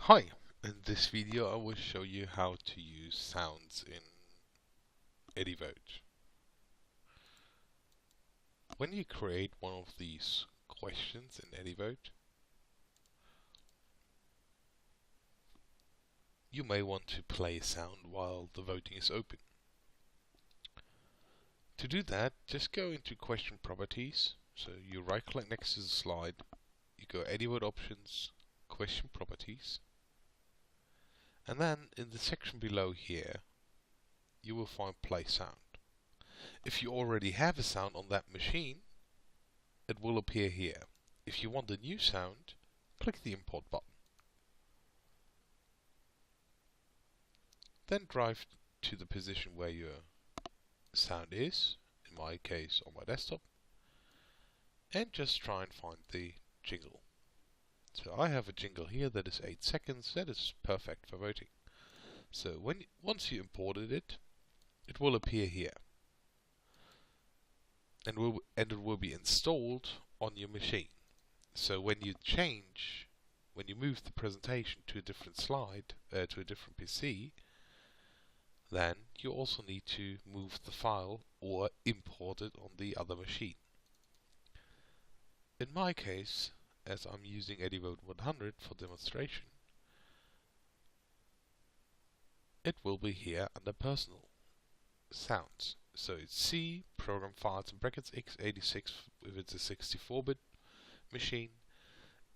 Hi, in this video I will show you how to use sounds in EdiVote. When you create one of these questions in EdiVote, you may want to play a sound while the voting is open. To do that, just go into question properties. So you right click next to the slide, you go EdiVote options, question properties, and then in the section below here you will find play sound. If you already have a sound on that machine, it will appear here. If you want a new sound, click the import button. Then drive to the position where your sound is, in my case on my desktop, and just try and find the jingle. So I have a jingle here that is 8 seconds, that is perfect for voting. So once you imported it, it will appear here. And it will be installed on your machine. So when you move the presentation to a different slide, to a different PC, then you also need to move the file or import it on the other machine. In my case, as I'm using EdiVote 100 for demonstration, it will be here under Personal Sounds. So it's C, Program Files in brackets x86 if it's a 64-bit machine,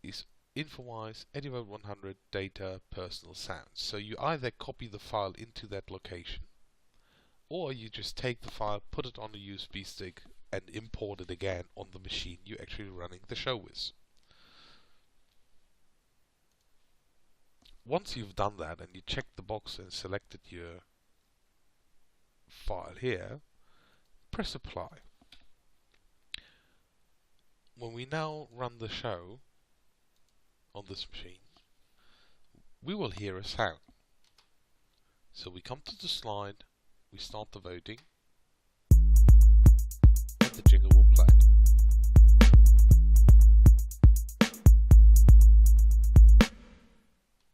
is InfoWise, EdiVote 100, Data, Personal Sounds. So you either copy the file into that location, or you just take the file, put it on a USB stick, and import it again on the machine you're actually running the show with. Once you've done that and you checked the box and selected your file here, press apply. When we now run the show on this machine, we will hear a sound. So we come to the slide, we start the voting, and the jingle will play.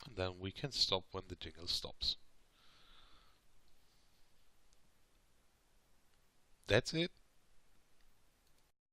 And then we can stop when the jingle stops. That's it.